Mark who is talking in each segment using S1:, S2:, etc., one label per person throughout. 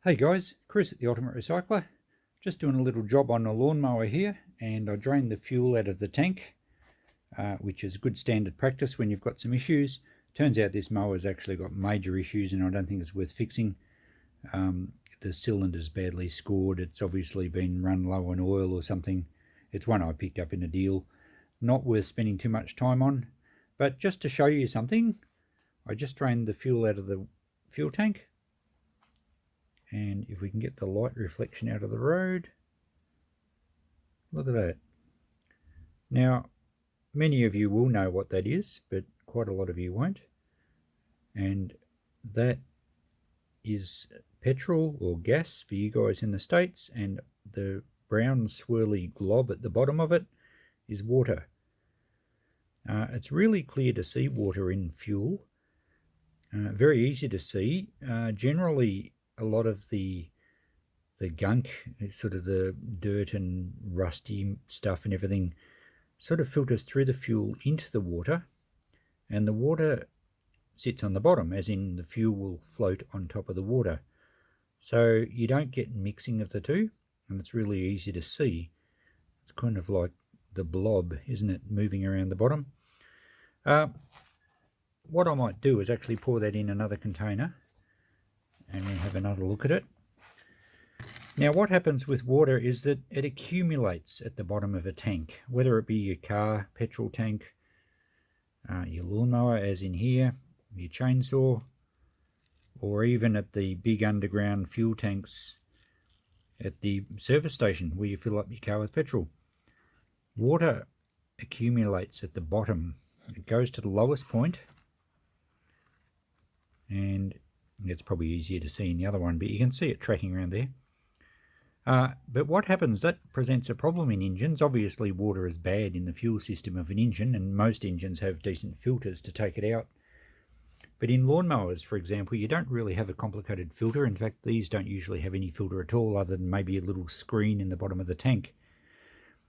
S1: Hey guys, Chris at the Ultimate Recycler. Just doing a little job on a lawnmower here, and I drained the fuel out of the tank, which is good standard practice when you've got some issues. Turns out this mower's actually got major issues and I don't think it's worth fixing. The cylinder's badly scored. It's obviously been run low on oil or something. It's one I picked up in a deal. Not worth spending too much time on. But just to show you something, I just drained the fuel out of the fuel tank. And if we can get the light reflection out of the road, look at that. Now, many of you will know what that is, but quite a lot of you won't. And that is petrol or gas for you guys in the States, and the brown swirly glob at the bottom of it is water. It's really clear to see water in fuel. Very easy to see. Generally, a lot of the gunk, sort of the dirt and rusty stuff and everything, sort of filters through the fuel into the water, and the water sits on the bottom, as in the fuel will float on top of the water. So you don't get mixing of the two, and it's really easy to see. It's kind of like the blob, isn't it, moving around the bottom. What I might do is actually pour that in another container and we'll have another look at it. Now, what happens with water is that it accumulates at the bottom of a tank, whether it be your car, petrol tank, your lawnmower, as in here, your chainsaw, or even at the big underground fuel tanks at the service station where you fill up your car with petrol. Water accumulates at the bottom. It goes to the lowest point, and it's probably easier to see in the other one, but you can see it tracking around there. But what happens, that presents a problem in engines. Obviously, water is bad in the fuel system of an engine, and most engines have decent filters to take it out. But in lawnmowers, for example, you don't really have a complicated filter. In fact, these don't usually have any filter at all, other than maybe a little screen in the bottom of the tank.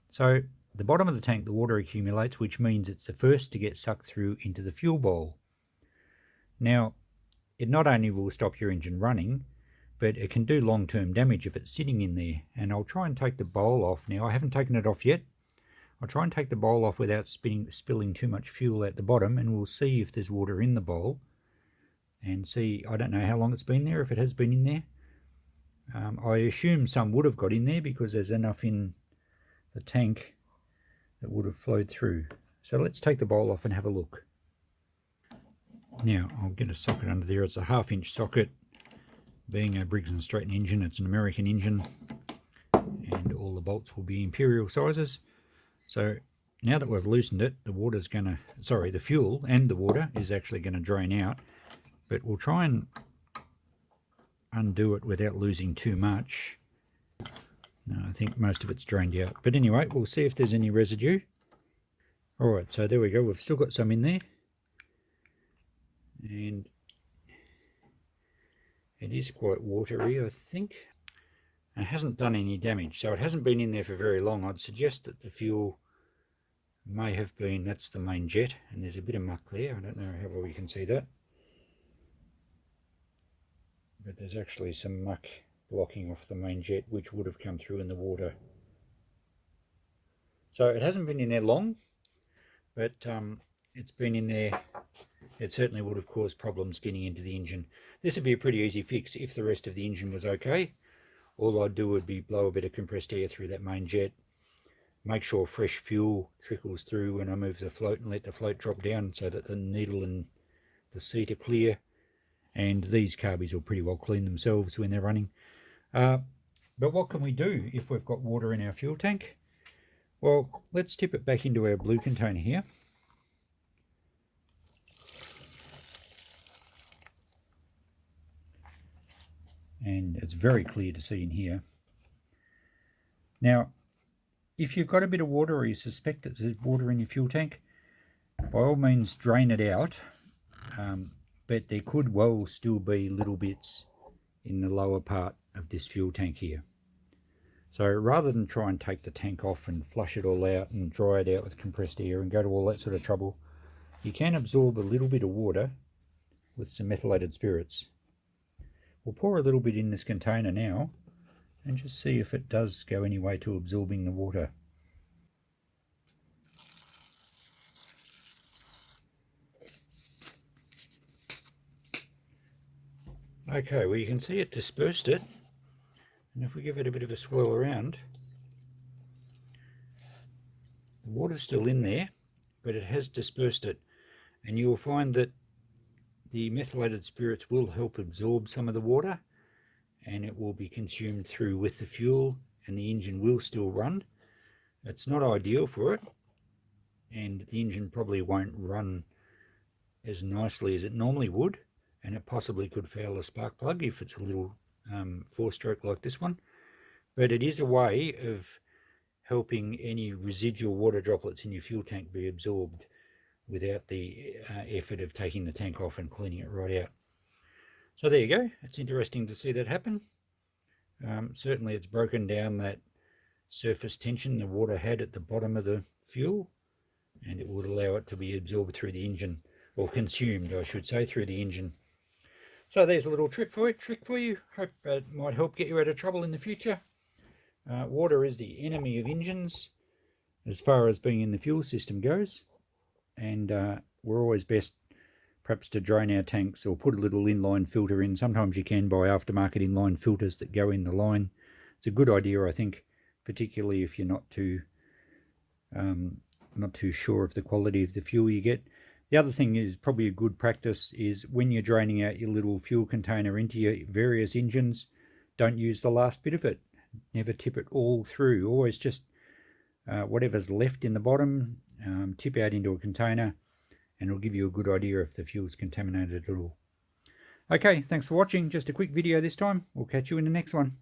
S1: So the bottom of the tank, the water accumulates, which means it's the first to get sucked through into the fuel bowl. Now, it not only will stop your engine running, but it can do long-term damage if it's sitting in there. And I'll try and take the bowl off now. I haven't taken it off yet. I'll try and take the bowl off without spilling too much fuel at the bottom, and we'll see if there's water in the bowl. And see, I don't know how long it's been there, if it has been in there. I assume some would have got in there because there's enough in the tank that would have flowed through. So let's take the bowl off and have a look. Now, I'll get a socket under there. It's a 1/2 inch socket. Being a Briggs & Stratton engine, it's an American engine, and all the bolts will be imperial sizes. So now that we've loosened it, the fuel and the water is actually going to drain out, but we'll try and undo it without losing too much. No, I think most of it's drained out. But anyway, we'll see if there's any residue. Alright, so there we go. We've still got some in there. And it is quite watery, I think. It hasn't done any damage, so it hasn't been in there for very long. I'd suggest that the fuel may have been, that's the main jet, and there's a bit of muck there. I don't know how well you can see that. But there's actually some muck blocking off the main jet, which would have come through in the water. So it hasn't been in there long, but it's been in there. It certainly would have caused problems getting into the engine. This would be a pretty easy fix if the rest of the engine was okay. All I'd do would be blow a bit of compressed air through that main jet, make sure fresh fuel trickles through when I move the float, and let the float drop down so that the needle and the seat are clear. And these carbies will pretty well clean themselves when they're running. But what can we do if we've got water in our fuel tank? Well, let's tip it back into our blue container here. And it's very clear to see in here. Now, if you've got a bit of water, or you suspect that there's water in your fuel tank, by all means drain it out. But there could well still be little bits in the lower part of this fuel tank here. So rather than try and take the tank off and flush it all out and dry it out with compressed air and go to all that sort of trouble, you can absorb a little bit of water with some methylated spirits. We'll pour a little bit in this container now and just see if it does go any way to absorbing the water. Okay, well you can see it dispersed it, and if we give it a bit of a swirl around, the water's still in there, but it has dispersed it, and you will find that the methylated spirits will help absorb some of the water, and it will be consumed through with the fuel, and the engine will still run. It's not ideal for it, and the engine probably won't run as nicely as it normally would, and it possibly could fail a spark plug if it's a little 4-stroke like this one. But it is a way of helping any residual water droplets in your fuel tank be absorbed without the effort of taking the tank off and cleaning it right out. So there you go. It's interesting to see that happen. Certainly it's broken down that surface tension the water had at the bottom of the fuel, and it would allow it to be absorbed through the engine, or consumed I should say, through the engine. So there's a little trick for you. Hope it might help get you out of trouble in the future. Water is the enemy of engines as far as being in the fuel system goes, and we're always best perhaps to drain our tanks or put a little inline filter in. Sometimes you can buy aftermarket inline filters that go in the line. It's a good idea, I think, particularly if you're not too sure of the quality of the fuel you get. The other thing is probably a good practice is when you're draining out your little fuel container into your various engines, don't use the last bit of it. Never tip it all through. Always just whatever's left in the bottom, tip out into a container, and it'll give you a good idea if the fuel's contaminated at all. Okay, thanks for watching. Just a quick video this time. We'll catch you in the next one.